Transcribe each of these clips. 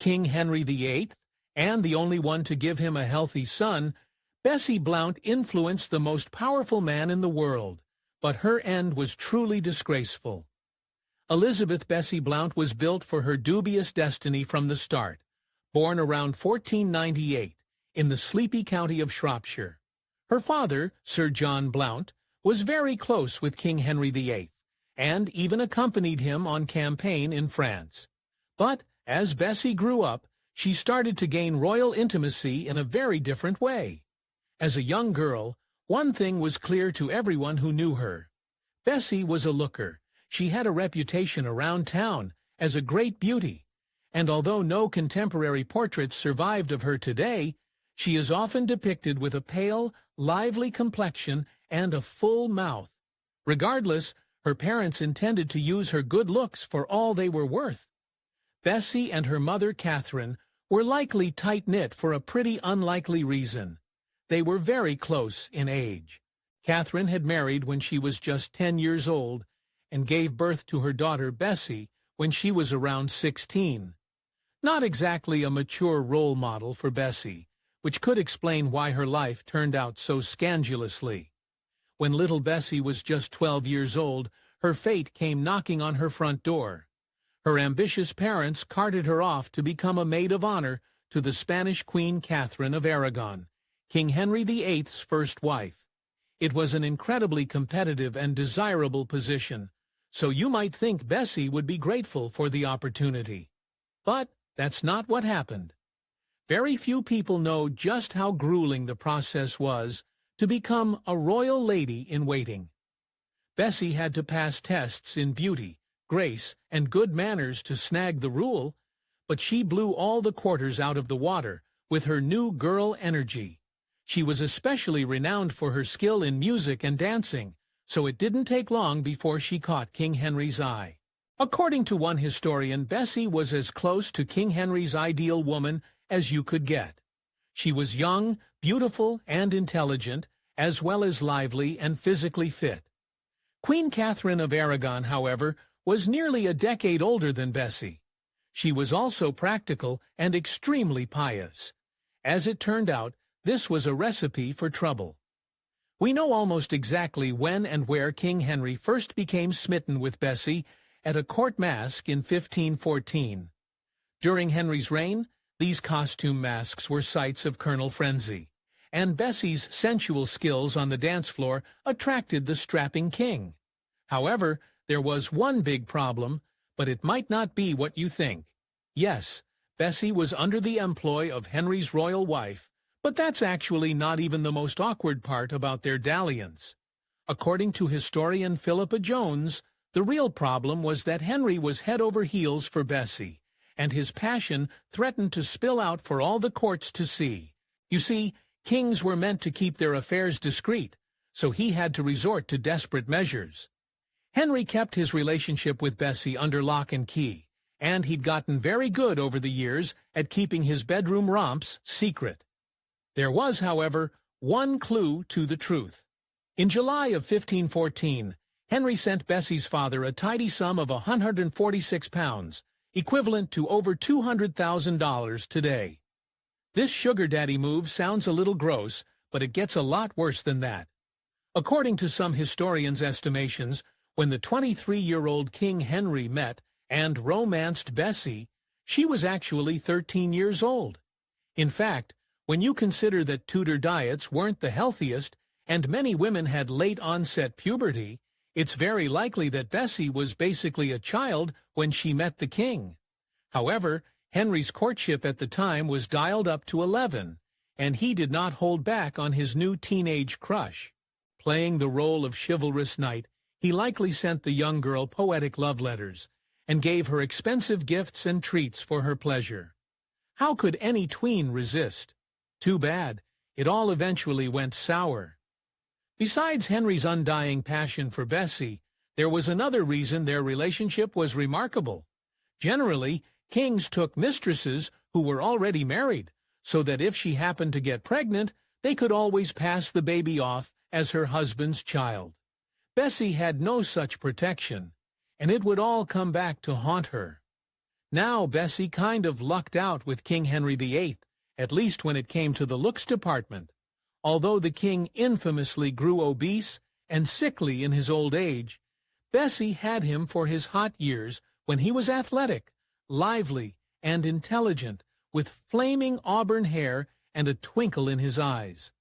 King Henry VIII, and the only one to give him a healthy son, Bessie Blount influenced the most powerful man in the world, but her end was truly disgraceful. Elizabeth Bessie Blount was built for her dubious destiny from the start, born around 1498 in the sleepy county of Shropshire. Her father, Sir John Blount, was very close with King Henry VIII, and even accompanied him on campaign in France. But as Bessie grew up, she started to gain royal intimacy in a very different way. As a young girl, one thing was clear to everyone who knew her. Bessie was a looker. She had a reputation around town as a great beauty, and although no contemporary portraits survived of her today, she is often depicted with a pale, lively complexion and a full mouth. Regardless, her parents intended to use her good looks for all they were worth. Bessie and her mother Catherine were likely tight-knit for a pretty unlikely reason. They were very close in age. Catherine had married when she was just 10 years old and gave birth to her daughter Bessie when she was around 16. Not exactly a mature role model for Bessie, which could explain why her life turned out so scandalously. When little Bessie was just 12 years old, her fate came knocking on her front door. Her ambitious parents carted her off to become a maid of honor to the Spanish Queen Catherine of Aragon, King Henry VIII's first wife. It was an incredibly competitive and desirable position, so you might think Bessie would be grateful for the opportunity. But that's not what happened. Very few people know just how grueling the process was to become a royal lady-in-waiting. Bessie had to pass tests in beauty, grace, and good manners to snag the rule, but she blew all the quarters out of the water with her new girl energy. She was especially renowned for her skill in music and dancing, so it didn't take long before she caught King Henry's eye. According to one historian, Bessie was as close to King Henry's ideal woman as you could get. She was young, beautiful, and intelligent, as well as lively and physically fit. Queen Catherine of Aragon, however, was nearly a decade older than Bessie. She was also practical and extremely pious. As it turned out, this was a recipe for trouble. We know almost exactly when and where King Henry first became smitten with Bessie, at a court masque in 1514. During Henry's reign, these costume masks were sites of carnal frenzy, and Bessie's sensual skills on the dance floor attracted the strapping king. However, there was one big problem, but it might not be what you think. Yes, Bessie was under the employ of Henry's royal wife, but that's actually not even the most awkward part about their dalliance. According to historian Philippa Jones, the real problem was that Henry was head over heels for Bessie, and his passion threatened to spill out for all the courts to see. You see, kings were meant to keep their affairs discreet, so he had to resort to desperate measures. Henry kept his relationship with Bessie under lock and key, and he'd gotten very good over the years at keeping his bedroom romps secret. There was, however, one clue to the truth. In July of 1514, Henry sent Bessie's father a tidy sum of £146, equivalent to over $200,000 today. This sugar daddy move sounds a little gross, but it gets a lot worse than that. According to some historians' estimations, when the 23-year-old King Henry met and romanced Bessie, she was actually 13 years old. In fact, when you consider that Tudor diets weren't the healthiest and many women had late-onset puberty, it's very likely that Bessie was basically a child when she met the king. However, Henry's courtship at the time was dialed up to 11, and he did not hold back on his new teenage crush. Playing the role of chivalrous knight, he likely sent the young girl poetic love letters and gave her expensive gifts and treats for her pleasure. How could any tween resist? Too bad. It all eventually went sour. Besides Henry's undying passion for Bessie, there was another reason their relationship was remarkable. Generally, kings took mistresses who were already married, so that if she happened to get pregnant, they could always pass the baby off as her husband's child. Bessie had no such protection, and it would all come back to haunt her. Now Bessie kind of lucked out with King Henry VIII, at least when it came to the looks department. Although the king infamously grew obese and sickly in his old age, Bessie had him for his hot years when he was athletic, lively, and intelligent, with flaming auburn hair and a twinkle in his eyes.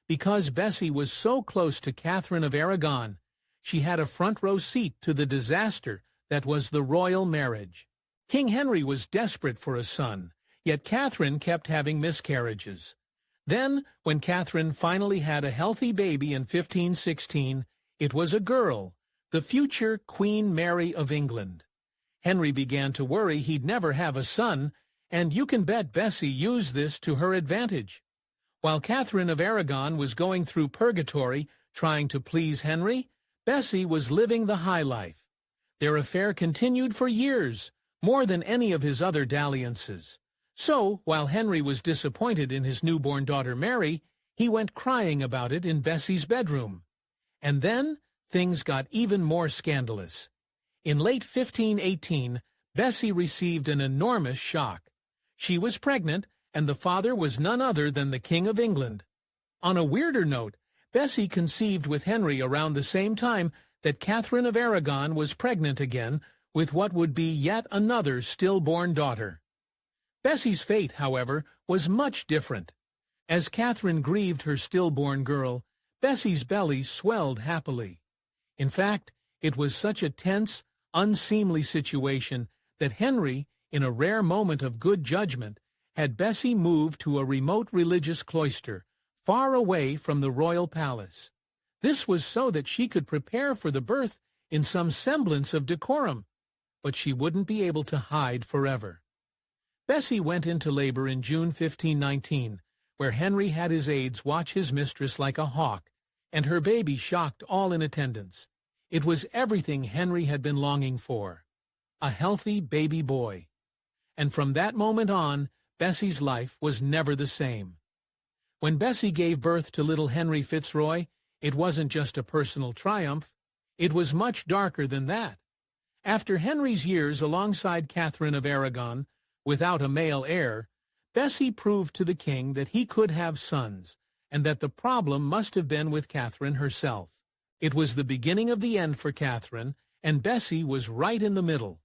Because Bessie was so close to Catherine of Aragon, she had a front-row seat to the disaster that was the royal marriage. King Henry was desperate for a son, yet Catherine kept having miscarriages. Then, when Catherine finally had a healthy baby in 1516, it was a girl, the future Queen Mary of England. Henry began to worry he'd never have a son, and you can bet Bessie used this to her advantage. While Catherine of Aragon was going through purgatory trying to please Henry, Bessie was living the high life. Their affair continued for years, more than any of his other dalliances. So, while Henry was disappointed in his newborn daughter Mary, he went crying about it in Bessie's bedroom. And then, things got even more scandalous. In late 1518, Bessie received an enormous shock. She was pregnant, and the father was none other than the King of England. On a weirder note, Bessie conceived with Henry around the same time that Catherine of Aragon was pregnant again with what would be yet another stillborn daughter. Bessie's fate, however, was much different. As Catherine grieved her stillborn girl, Bessie's belly swelled happily. In fact, it was such a tense, unseemly situation that Henry, in a rare moment of good judgment, had Bessie moved to a remote religious cloister, far away from the royal palace. This was so that she could prepare for the birth in some semblance of decorum, but she wouldn't be able to hide forever. Bessie went into labor in June 1519, where Henry had his aides watch his mistress like a hawk, and her baby shocked all in attendance. It was everything Henry had been longing for, a healthy baby boy. And from that moment on, Bessie's life was never the same. When Bessie gave birth to little Henry Fitzroy, it wasn't just a personal triumph. It was much darker than that. After Henry's years alongside Catherine of Aragon, without a male heir, Bessie proved to the king that he could have sons, and that the problem must have been with Catherine herself. It was the beginning of the end for Catherine, and Bessie was right in the middle.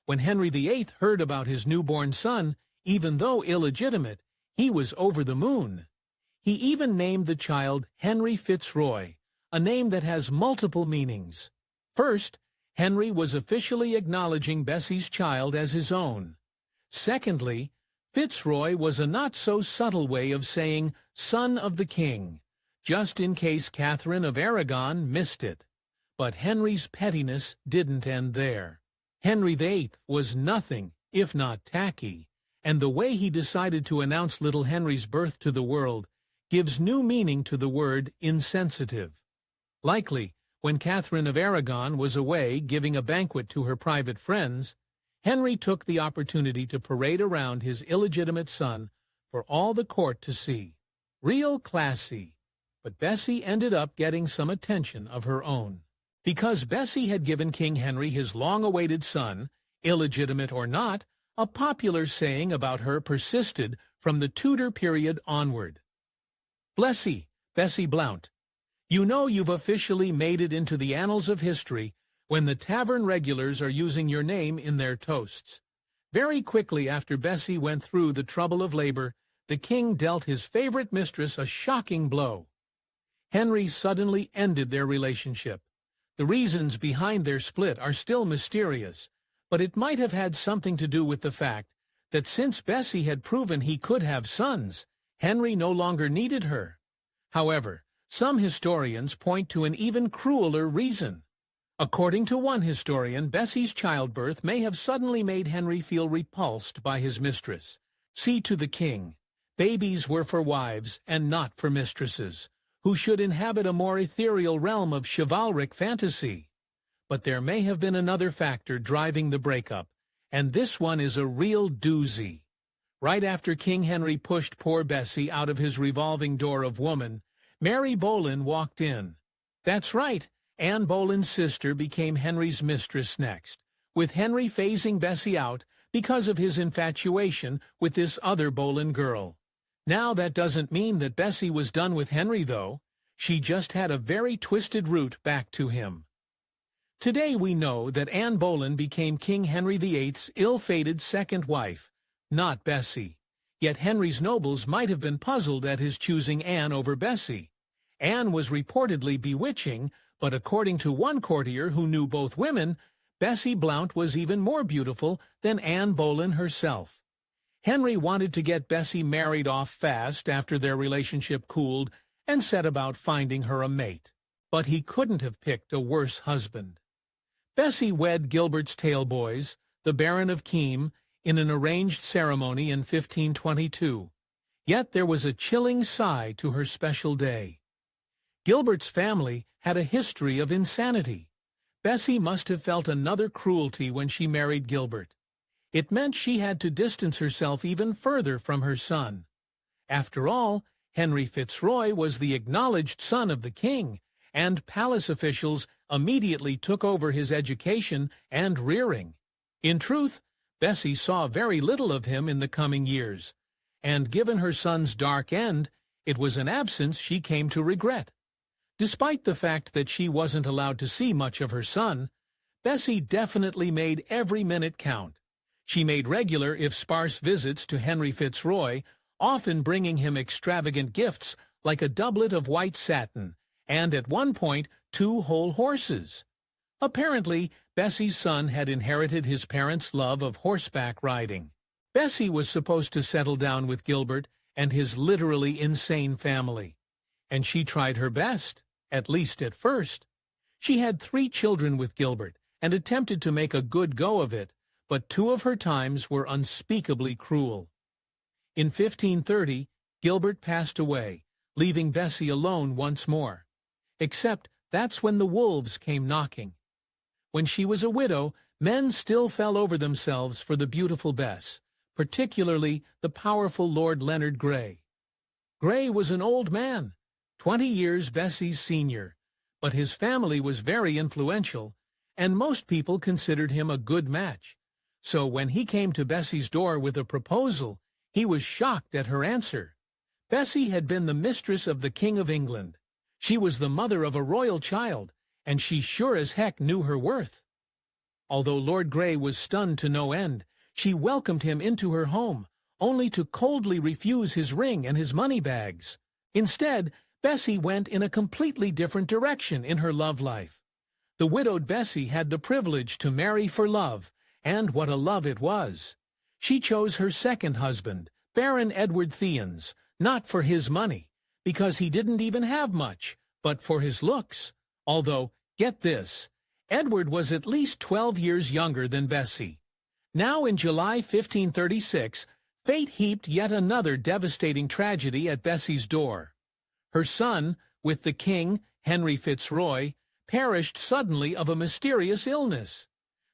When Henry VIII heard about his newborn son, even though illegitimate, he was over the moon. He even named the child Henry Fitzroy, a name that has multiple meanings. First, Henry was officially acknowledging Bessie's child as his own. Secondly, Fitzroy was a not-so-subtle way of saying son of the king, just in case Catherine of Aragon missed it. But Henry's pettiness didn't end there. Henry VIII was nothing if not tacky, and the way he decided to announce little Henry's birth to the world gives new meaning to the word insensitive. Likely, when Catherine of Aragon was away giving a banquet to her private friends, Henry took the opportunity to parade around his illegitimate son for all the court to see. Real classy. But Bessie ended up getting some attention of her own. Because Bessie had given King Henry his long-awaited son, illegitimate or not, a popular saying about her persisted from the Tudor period onward. Bless Bessie Blount. You know you've officially made it into the annals of history when the tavern regulars are using your name in their toasts. Very quickly after Bessie went through the trouble of labor, the king dealt his favorite mistress a shocking blow. Henry suddenly ended their relationship. The reasons behind their split are still mysterious, but it might have had something to do with the fact that since Bessie had proven he could have sons, Henry no longer needed her. However, some historians point to an even crueler reason. According to one historian, Bessie's childbirth may have suddenly made Henry feel repulsed by his mistress. See to the king, babies were for wives and not for mistresses, who should inhabit a more ethereal realm of chivalric fantasy. But there may have been another factor driving the breakup, and this one is a real doozy. Right after King Henry pushed poor Bessie out of his revolving door of woman, Mary Boleyn walked in. That's right, Anne Boleyn's sister became Henry's mistress next. With Henry phasing Bessie out, because of his infatuation with this other Boleyn girl. Now that doesn't mean that Bessie was done with Henry, though. She just had a very twisted route back to him. Today we know that Anne Boleyn became King Henry VIII's ill-fated second wife, not Bessie. Yet Henry's nobles might have been puzzled at his choosing Anne over Bessie. Anne was reportedly bewitching, but according to one courtier who knew both women, Bessie Blount was even more beautiful than Anne Boleyn herself. Henry wanted to get Bessie married off fast after their relationship cooled and set about finding her a mate. But he couldn't have picked a worse husband. Bessie wed Gilbert's tailboys, the Baron of Keam, in an arranged ceremony in 1522. Yet there was a chilling side to her special day. Gilbert's family had a history of insanity. Bessie must have felt another cruelty when she married Gilbert. It meant she had to distance herself even further from her son. After all, Henry Fitzroy was the acknowledged son of the king, and palace officials immediately took over his education and rearing. In truth, Bessie saw very little of him in the coming years, and given her son's dark end, it was an absence she came to regret. Despite the fact that she wasn't allowed to see much of her son, Bessie definitely made every minute count. She made regular, if sparse, visits to Henry Fitzroy, often bringing him extravagant gifts like a doublet of white satin, and at one point 2 whole horses. Apparently, Bessie's son had inherited his parents' love of horseback riding. Bessie was supposed to settle down with Gilbert and his literally insane family. And she tried her best, at least at first. She had 3 children with Gilbert and attempted to make a good go of it, but 2 of her times were unspeakably cruel. In 1530, Gilbert passed away, leaving Bessie alone once more. Except that's when the wolves came knocking. When she was a widow, men still fell over themselves for the beautiful Bess, particularly the powerful Lord Leonard Grey. Grey was an old man, 20 years Bessie's senior, but his family was very influential, and most people considered him a good match. So when he came to Bessie's door with a proposal, he was shocked at her answer. Bessie had been the mistress of the King of England. She was the mother of a royal child, and she sure as heck knew her worth. Although Lord Grey was stunned to no end, she welcomed him into her home, only to coldly refuse his ring and his money bags. Instead, Bessie went in a completely different direction in her love life. The widowed Bessie had the privilege to marry for love, and what a love it was. She chose her second husband, Baron Edward Theans, not for his money, because he didn't even have much, but for his looks. Although, get this, Edward was at least 12 years younger than Bessie. Now in July 1536, fate heaped yet another devastating tragedy at Bessie's door. Her son, with the king, Henry Fitzroy, perished suddenly of a mysterious illness.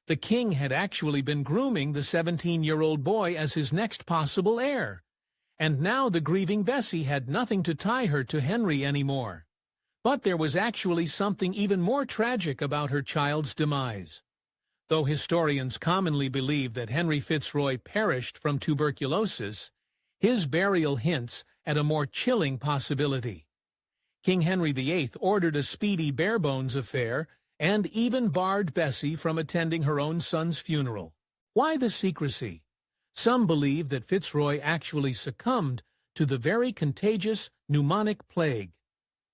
The king had actually been grooming the 17-year-old boy as his next possible heir, and now the grieving Bessie had nothing to tie her to Henry anymore. But there was actually something even more tragic about her child's demise. Though historians commonly believe that Henry Fitzroy perished from tuberculosis, his burial hints at a more chilling possibility. King Henry VIII ordered a speedy bare-bones affair and even barred Bessie from attending her own son's funeral. Why the secrecy? Some believe that Fitzroy actually succumbed to the very contagious pneumonic plague.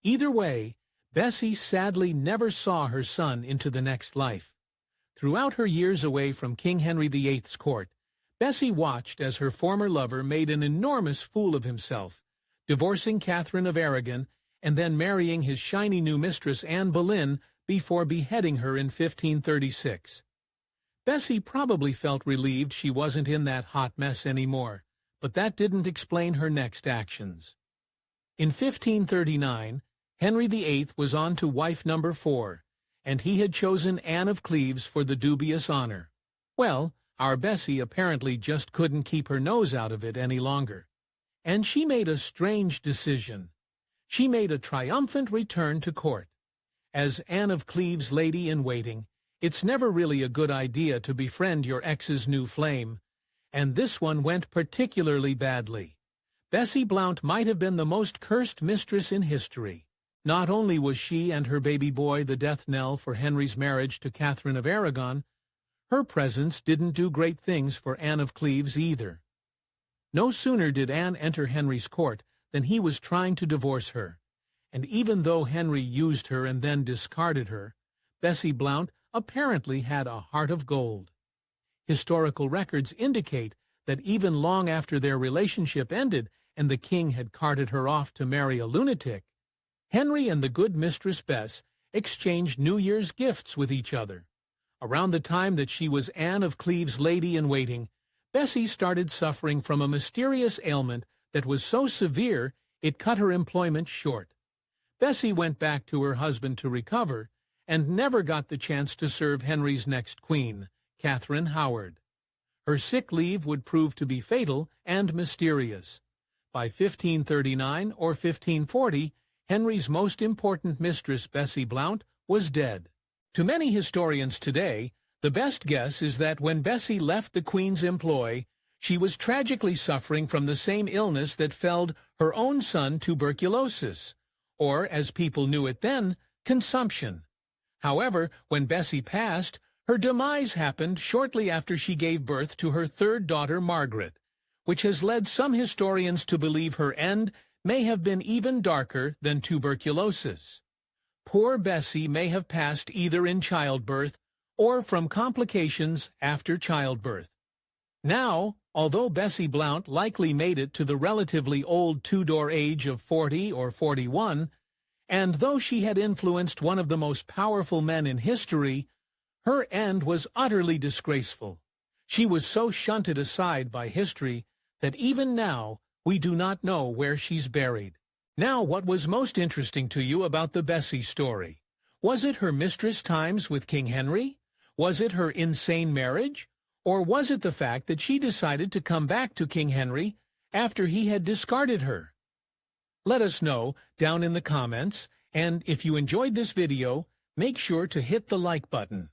Either way, Bessie sadly never saw her son into the next life. Throughout her years away from King Henry VIII's court, Bessie watched as her former lover made an enormous fool of himself, divorcing Catherine of Aragon and then marrying his shiny new mistress Anne Boleyn before beheading her in 1536. Bessie probably felt relieved she wasn't in that hot mess anymore, but that didn't explain her next actions. In 1539, Henry VIII was on to wife number 4, and he had chosen Anne of Cleves for the dubious honor. Well, our Bessie apparently just couldn't keep her nose out of it any longer. And she made a strange decision. She made a triumphant return to court. As Anne of Cleves' lady-in-waiting, it's never really a good idea to befriend your ex's new flame, and this one went particularly badly. Bessie Blount might have been the most cursed mistress in history. Not only was she and her baby boy the death knell for Henry's marriage to Catherine of Aragon, her presence didn't do great things for Anne of Cleves either. No sooner did Anne enter Henry's court than he was trying to divorce her, and even though Henry used her and then discarded her, Bessie Blount apparently had a heart of gold. Historical records indicate that even long after their relationship ended and the king had carted her off to marry a lunatic, Henry and the good Mistress Bess exchanged New Year's gifts with each other. Around the time that she was Anne of Cleves' lady-in-waiting, Bessie started suffering from a mysterious ailment that was so severe it cut her employment short. Bessie went back to her husband to recover and never got the chance to serve Henry's next queen, Catherine Howard. Her sick leave would prove to be fatal and mysterious. By 1539 or 1540, Henry's most important mistress, Bessie Blount, was dead. To many historians today, the best guess is that when Bessie left the Queen's employ, she was tragically suffering from the same illness that felled her own son, tuberculosis, or, as people knew it then, consumption. However, when Bessie passed, her demise happened shortly after she gave birth to her third daughter, Margaret, which has led some historians to believe her end may have been even darker than tuberculosis. Poor Bessie may have passed either in childbirth or from complications after childbirth. Now, although Bessie Blount likely made it to the relatively old Tudor age of 40 or 41, and though she had influenced one of the most powerful men in history, her end was utterly disgraceful. She was so shunted aside by history that even now we do not know where she's buried. Now, what was most interesting to you about the Bessie story? Was it her mistress times with King Henry? Was it her insane marriage? Or was it the fact that she decided to come back to King Henry after he had discarded her? Let us know down in the comments, and if you enjoyed this video, make sure to hit the like button.